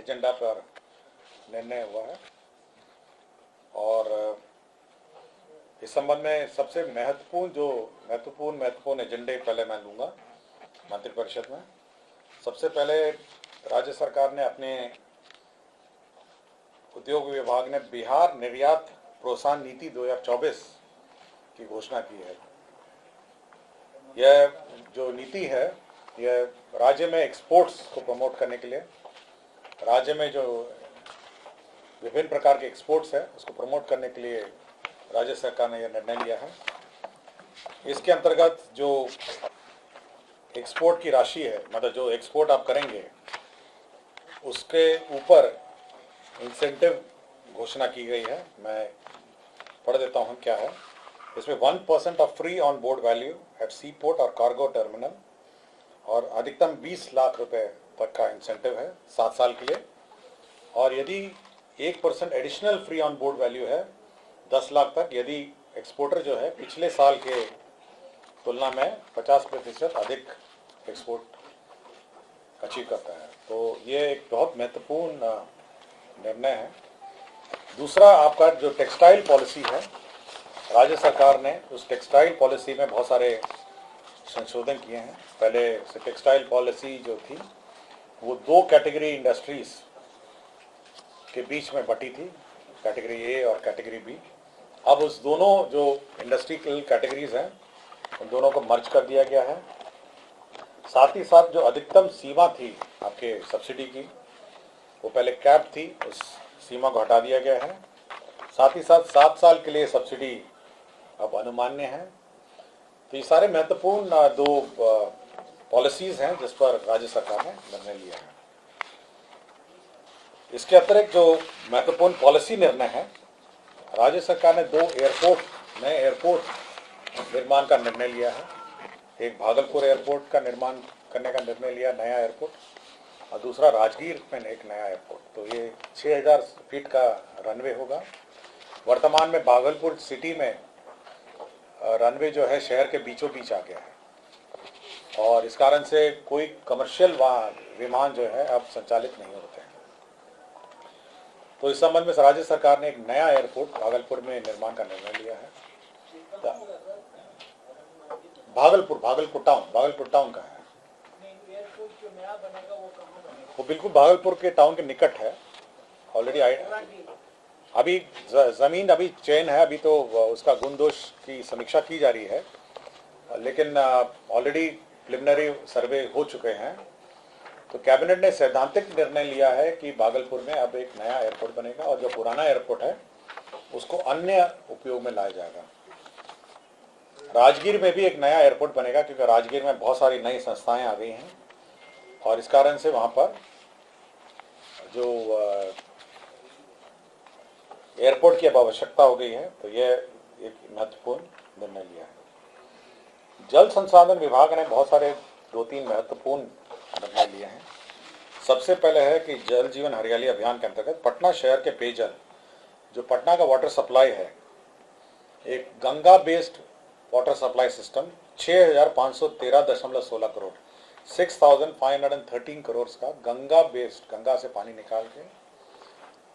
Agenda पर निर्णय हुआ है और इस संबंध में सबसे महत्वपूर्ण एजेंडे पहले मैं लूँगा मंत्रिपरिषद में। सबसे पहले राज्य सरकार ने अपने उद्योग विभाग ने बिहार निर्यात प्रोत्साहन नीति 2024 की घोषणा की है। यह जो नीति है यह राज्य में एक्सपोर्ट्स को प्रमोट करने के लिए, राज्य में जो विभिन्न प्रकार के एक्सपोर्ट्स है उसको प्रमोट करने के लिए राज्य सरकार ने यह निर्णय लिया है। इसके अंतर्गत जो एक्सपोर्ट की राशि है, मतलब जो एक्सपोर्ट आप करेंगे उसके ऊपर इंसेंटिव घोषणा की गई है। मैं पढ़ देता हूँ क्या है इसमें। 1% of free on board value at sea port और कार्गो टर्मिनल और अधिकतम 20 लाख रुपए तक का इंसेंटिव है 7 साल के लिए। और यदि 1% additional free on board value है 10 लाख तक, यदि एक्सपोर्टर जो है पिछले साल के तुलना में 50% अधिक एक्सपोर्ट अचीव करता है। तो ये एक बहुत महत्वपूर्ण निर्णय है। दूसरा, आपका जो टेक्सटाइल पॉलिसी है, राज्य सरकार ने उस टेक्सटाइल पॉलिसी में बहुत सारे संशोधन किए हैं। पहले से टेक्सटाइल पॉलिसी जो थी वो 2 कैटेगरी इंडस्ट्रीज के बीच में बटी थी, कैटेगरी ए और कैटेगरी बी। अब उस दोनों जो इंडस्ट्रियल कैटेगरीज हैं उन दोनों को मर्ज कर दिया गया है। साथ ही साथ जो अधिकतम सीमा थी आपके सब्सिडी की, वो पहले कैप थी, उस सीमा को हटा दिया गया है। साथ ही साथ 7 साल के लिए सब्सिडी अब अनुमान्य है। तो ये सारे महत्वपूर्ण 2 पॉलिसीज हैं जिस पर राज्य सरकार ने निर्णय लिया है। इसके अतिरिक्त जो महत्वपूर्ण पॉलिसी निर्णय है, राज्य सरकार ने 2 नए एयरपोर्ट निर्माण का निर्णय लिया है। एक भागलपुर एयरपोर्ट का निर्माण करने का निर्णय लिया, नया एयरपोर्ट, और दूसरा राजगीर में एक नया एयरपोर्ट। तो ये 6000 फीट का रनवे होगा। वर्तमान में भागलपुर सिटी में रनवे जो है शहर के बीचों बीच आ गया है और इस कारण से कोई कमर्शियल विमान जो है अब संचालित नहीं होते हैं। तो इस संबंध में राज्य सरकार ने एक नया एयरपोर्ट भागलपुर में निर्माण का निर्णय लिया है। भागलपुर टाउन का है। वो बिल्कुल भागलपुर के टाउन के निकट है। ऑलरेडी अभी जमीन अभी चयन है, अभी तो उसका गुण दोष की समीक्षा की जा रही है, लेकिन ऑलरेडी प्रिलिमिनरी सर्वे हो चुके हैं। तो कैबिनेट ने सैद्धांतिक निर्णय लिया है कि भागलपुर में अब एक नया एयरपोर्ट बनेगा और जो पुराना एयरपोर्ट है उसको अन्य उपयोग में लाया जाएगा। राजगीर में भी एक नया एयरपोर्ट बनेगा क्योंकि राजगीर में बहुत सारी नई संस्थाएं आ गई हैं और इस कारण से वहां पर जो एयरपोर्ट की अब आवश्यकता हो गई है। तो यह एक महत्वपूर्ण निर्णय लिया है। जल संसाधन विभाग ने बहुत सारे 2-3 महत्वपूर्ण निर्णय लिए हैं। सबसे पहले है कि जल जीवन हरियाली अभियान के अंतर्गत पटना शहर के पेयजल, जो पटना का वाटर सप्लाई है, एक Ganga based water supply system 6513.16 crore 6513 crore का गंगा बेस्ड, गंगा से पानी निकाल के,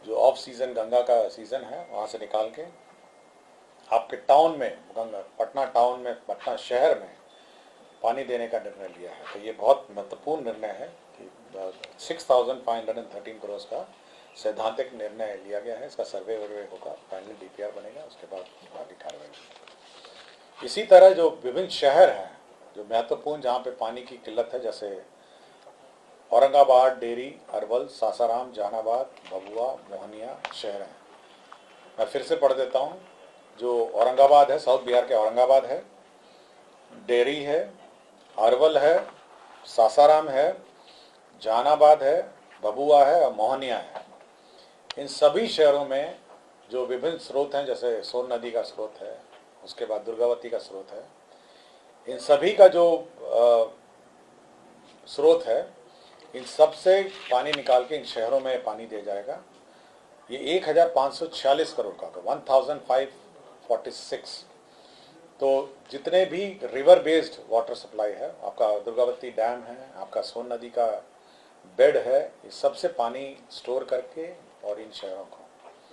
जो ऑफ सीजन गंगा का सीजन है वहां से निकाल के आपके टाउन में, पटना टाउन में, पटना शहर में पानी देने का निर्णय लिया है। तो ये बहुत महत्वपूर्ण निर्णय है कि 6513 करोड़ का सैद्धांतिक निर्णय लिया गया है। इसका सर्वे होगा, फाइनल डीपीआर बनेगा, उसके बाद आगे कार्रवाई होगी। इसी तरह जो विभिन्न शहर हैं जो महत्वपूर्ण, जहाँ पे पानी की किल्लत है, जैसे औरंगाबाद, डेरी, अरवल, सासाराम, जहानाबाद, भभुआ, मोहनिया शहर हैं। मैं फिर से पढ़ देता हूँ। जो औरंगाबाद है, साउथ बिहार के औरंगाबाद है, डेरी है, अरवल है, सासाराम है, जहानाबाद है, भभुआ है और मोहनिया है। इन सभी शहरों में जो विभिन्न स्रोत हैं, जैसे सोन नदी का स्रोत है, उसके बाद दुर्गावती का स्रोत है, इन सभी का जो स्रोत है, इन सब से पानी निकाल के इन शहरों में पानी दिया जाएगा। ये 1546 करोड़ का, 1546। तो जितने भी रिवर बेस्ड वाटर सप्लाई है, आपका दुर्गावती डैम है, आपका सोन नदी का बेड है, इस सबसे पानी स्टोर करके और इन शहरों को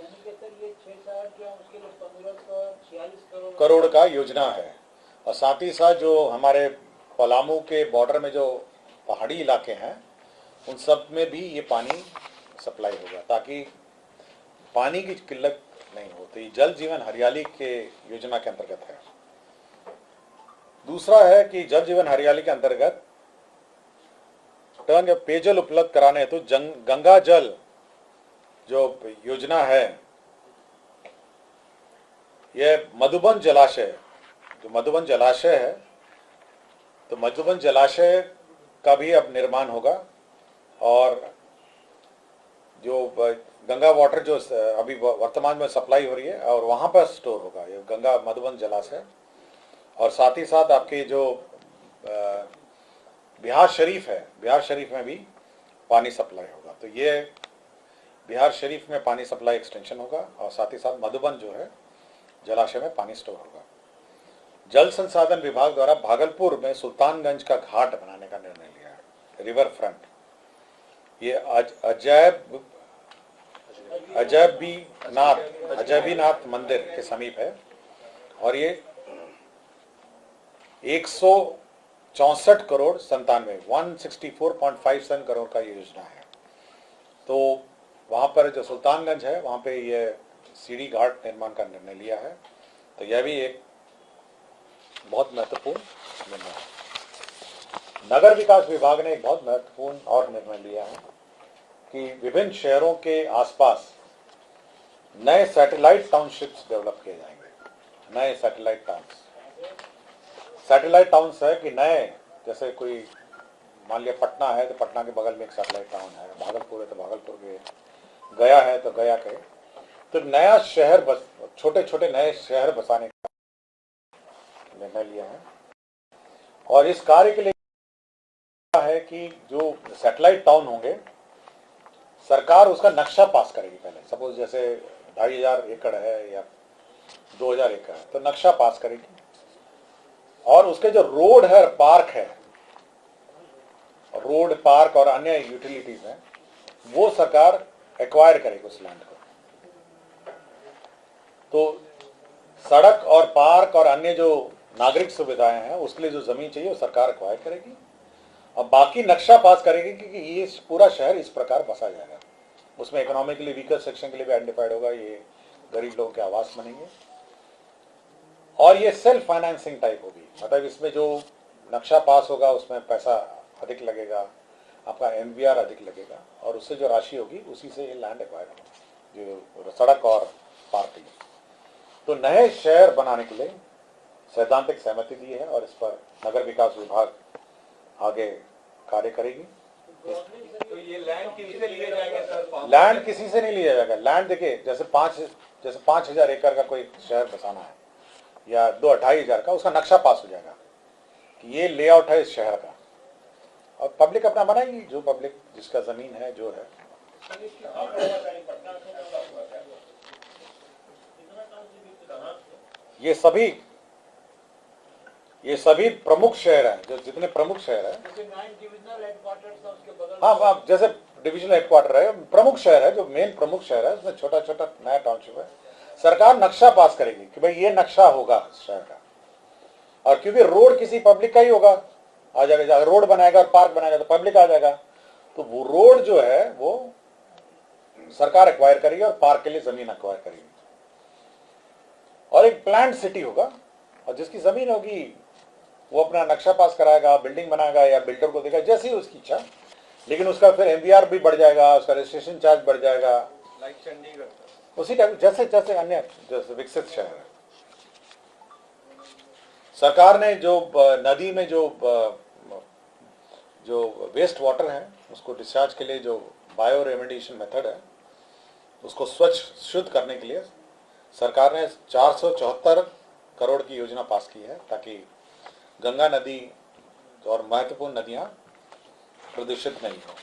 यानी कि सर ये 6-7 जो उसके लिए 1546 करोड़ का योजना है। और साथ ही साथ जो हमारे पलामू के बॉर्डर में जो पहाड़ी इलाके हैं उन सब में भी ये पानी सप्लाई होगा ताकि पानी की किल्लत नहीं हो। तो ये जल जीवन हरियाली के योजना के अंतर्गत है। दूसरा है कि जल जीवन हरियाली के अंतर्गत टर्न या पेयजल उपलब्ध कराने हेतु गंगा जल जो योजना है, यह मधुबन जलाशय, जो मधुबन जलाशय है, तो मधुबन जलाशय का भी अब निर्माण होगा और जो गंगा वाटर जो अभी वर्तमान में सप्लाई हो रही है और वहां पर स्टोर होगा ये गंगा मधुबन जलाशय। और साथ ही साथ आपके जो बिहार शरीफ है, बिहार शरीफ में भी पानी सप्लाई होगा। तो ये बिहार शरीफ में पानी सप्लाई एक्सटेंशन होगा और साथ ही साथ मधुबन जो है जलाशय में पानी स्टोर होगा। जल संसाधन विभाग द्वारा भागलपुर में सुल्तानगंज का घाट बनाने का निर्णय लिया है, रिवर फ्रंट। ये अजयबीनाथ मंदिर के समीप है और ये 164 करोड़ 164.57 करोड़ का ये योजना है। तो वहां पर जो सुल्तानगंज है वहां पे ये सीढ़ी घाट निर्माण का निर्णय लिया है। तो यह भी एक बहुत महत्वपूर्ण निर्णय है। नगर विकास विभाग ने एक बहुत महत्वपूर्ण और निर्णय लिया है कि विभिन्न शहरों के आसपास नए सैटेलाइट टाउनशिप्स डेवलप किए जाएंगे। नए सैटेलाइट टाउन्स, सैटेलाइट टाउन्स है कि नए, जैसे कोई मान लिया पटना है तो पटना के बगल में एक सैटेलाइट टाउन है, भागलपुर है तो भागलपुर के, गया है तो गया के, तो नया शहर बस, छोटे छोटे नए शहर बसाने का निर्णय लिया है। और इस कार्य के लिए है कि जो सैटेलाइट टाउन होंगे सरकार उसका नक्शा पास करेगी। पहले सपोज जैसे 2500 एकड़ है या 2000 एकड़ है तो नक्शा पास करेगी और उसके जो रोड है, पार्क है, रोड पार्क और अन्य यूटिलिटीज हैं वो सरकार एक्वायर करेगी उस लैंड को। तो सड़क और पार्क और अन्य जो नागरिक सुविधाएं हैं उसके लिए जो जमीन चाहिए वो सरकार एक्वायर करेगी और बाकी नक्शा पास करेगी कि ये पूरा शहर इस प्रकार बसा जाएगा। उसमें इकोनॉमिकली वीकर सेक्शन के लिए भी आइडेंटिफाइड होगा, ये गरीब लोगों के आवास बनेंगे और ये सेल्फ फाइनेंसिंग टाइप होगी। मतलब इसमें जो नक्शा पास होगा उसमें पैसा अधिक लगेगा, आपका एमवीआर अधिक लगेगा और उससे जो राशि होगी उसी से ये लैंड एक्वायर होगा जो सड़क और पार्क के लिए। तो नए शहर बनाने के लिए सैद्धांतिक सहमति दी है और इस पर नगर विकास विभाग आगे कार्य करेगी। तो ये लैंड किसी से लिए जाएंगे सर? लैंड किसी से नहीं लिया जाएगा। लैंड देखिए जैसे 5000 एकड़ का कोई शहर बसाना है या 2-2500 का, उसका नक्शा पास हो जाएगा कि ये लेआउट है इस शहर का और पब्लिक अपना बनाएगी, जो पब्लिक जिसका जमीन है जो है। ये सभी प्रमुख शहर हैं, जो जितने प्रमुख शहर हैं, हाँ जैसे डिविजनल हेडक्वार्टर है, प्रमुख शहर है, जो मेन प्रमुख शहर है उसमें छोटा छोटा नया टाउनशिप है। सरकार नक्शा पास करेगी कि भाई ये नक्शा होगा शहर का और क्योंकि रोड किसी पब्लिक का ही होगा, आ जाएगा, रोड बनाएगा और पार्क बनाएगा तो पब्लिक आ जाएगा। तो वो रोड जो है वो सरकार एक्वायर करेगी और पार्क के लिए जमीन एक्वायर करेगी और एक प्लान्ड सिटी होगा और जिसकी जमीन होगी वो अपना नक्शा पास कराएगा, बिल्डिंग बनाएगा या बिल्डर को देगा जैसी उसकी इच्छा, लेकिन उसका फिर एमवीआर भी बढ़ जाएगा, उसका रजिस्ट्रेशन चार्ज बढ़ जाएगा, लाइक चंडीगढ़ उसी टाइप जैसे जैसे अन्य जैसे विकसित शहर है। सरकार ने जो नदी में जो वेस्ट वाटर है उसको डिस्चार्ज के लिए जो बायो रेमेडिएशन मेथड है उसको स्वच्छ शुद्ध करने के लिए सरकार ने 474 करोड़ की योजना पास की है ताकि गंगा नदी और महत्वपूर्ण नदियां प्रदूषित नहीं हो।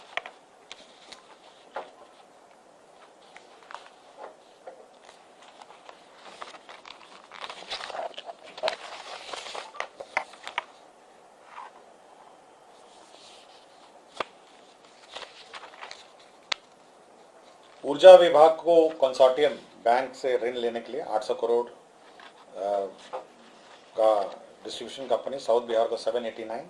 ऊर्जा विभाग को कंसोर्टियम बैंक से ऋण लेने के लिए 800 करोड़ का डिस्ट्रीब्यूशन कंपनी, साउथ बिहार को 789,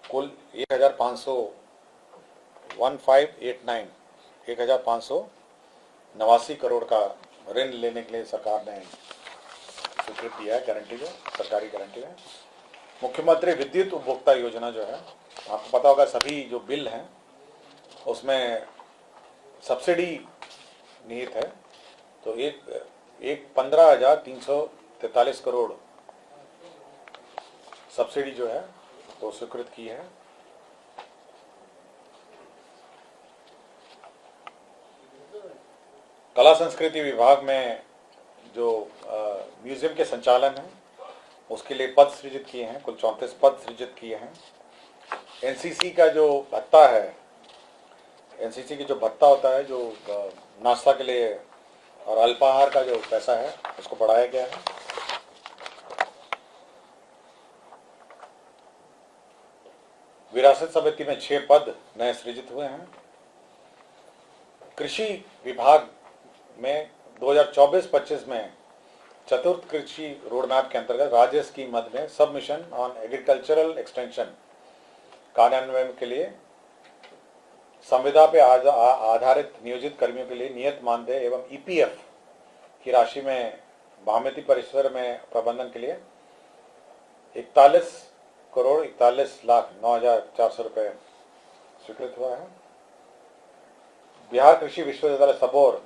कुल 1589 करोड़ का ऋण लेने के लिए सरकार ने स्वीकृत किया है, गारंटी है, सरकारी गारंटी है। मुख्यमंत्री विद्युत उपभोक्ता योजना जो है, आपको पता होगा सभी जो बिल हैं उसमें सब्सिडी निहित है, तो एक 15,343 करोड़ सब्सिडी जो है वो स्वीकृत की है। कला संस्कृति विभाग में जो म्यूजियम के संचालन है उसके लिए पद सृजित किए हैं, कुल 34 पद सृजित किए हैं। एनसीसी का जो भत्ता है, एनसीसी की जो भत्ता होता है, जो नाश्ता के लिए और अल्पाहार का जो पैसा है उसको बढ़ाया गया है। विरासत समिति में 6 पद नए सृजित हुए हैं। कृषि विभाग में 2024-25 में चतुर्थ कृषि रोडमैप के अंतर्गत राज्य स्कीम मद में सब मिशन ऑन एग्रीकल्चरल एक्सटेंशन कार्यान्वयन के लिए संविदा पे आधारित नियोजित कर्मियों के लिए नियत मानदेय एवं ईपीएफ की राशि में भामिति परिसर में प्रबंधन के लिए 41,41,09,400 रुपये स्वीकृत हुआ है। बिहार कृषि विश्वविद्यालय सबौर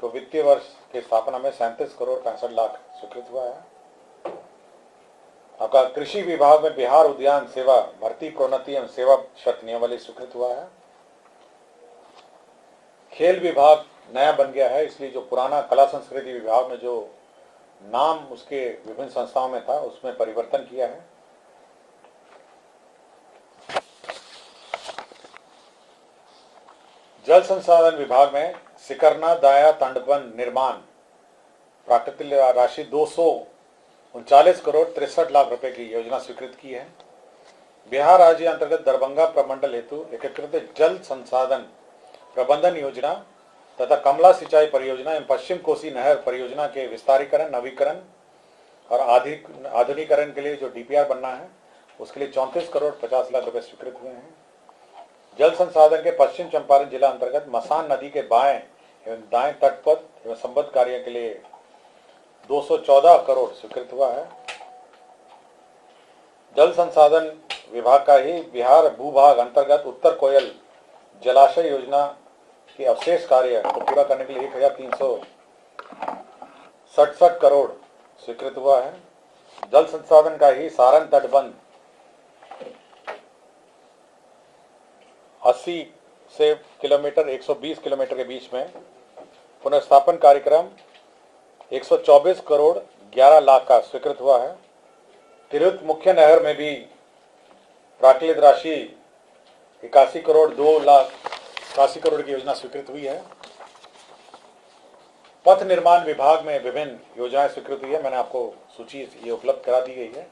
को वित्तीय वर्ष की स्थापना में 37,65,00,000 स्वीकृत हुआ है। आपका कृषि विभाग में बिहार उद्यान सेवा भर्ती प्रोन्नति एवं सेवा शर्त नियमावली स्वीकृत हुआ है। खेल विभाग नया बन गया है, इसलिए जो पुराना कला संस्कृति विभाग में जो नाम उसके विभिन्न संस्थाओं में था उसमें परिवर्तन किया है। जल संसाधन विभाग में सिकरना दाया तंडबंध निर्माण प्राकृतिक राशि 239 करोड़ 63 लाख रुपए की योजना स्वीकृत की है। बिहार राज्य अंतर्गत दरभंगा प्रमंडल हेतु एकीकृत जल संसाधन प्रबंधन योजना तथा कमला सिंचाई परियोजना एवं पश्चिम कोसी नहर परियोजना के विस्तारीकरण, नवीकरण और आधुनिकीकरण के लिए जो डीपीआर बनना है उसके लिए 34 करोड़ 50 लाख रुपए स्वीकृत हुए हैं। जल संसाधन के पश्चिम चंपारण जिला अंतर्गत मसान नदी के बाएं एवं दाएं तटपथ एवं संबद्ध कार्य के लिए 214 करोड़ स्वीकृत हुआ है। जल संसाधन विभाग का ही बिहार भूभाग अंतर्गत उत्तर कोयल जलाशय योजना के अवशेष कार्य को पूरा करने के लिए 1,367 करोड़ स्वीकृत हुआ है। जल संसाधन का ही सारण तटबंध 80 से किलोमीटर 120 किलोमीटर के बीच में पुनर्स्थापन कार्यक्रम 124 करोड़ 11 लाख का स्वीकृत हुआ है। तिरहुत मुख्य नहर में भी प्राकृतिक राशि 81 करोड़ 2,81 करोड़ की योजना स्वीकृत हुई है। पथ निर्माण विभाग में विभिन्न योजनाएं स्वीकृत हुई है, मैंने आपको सूची ये उपलब्ध करा दी गई है।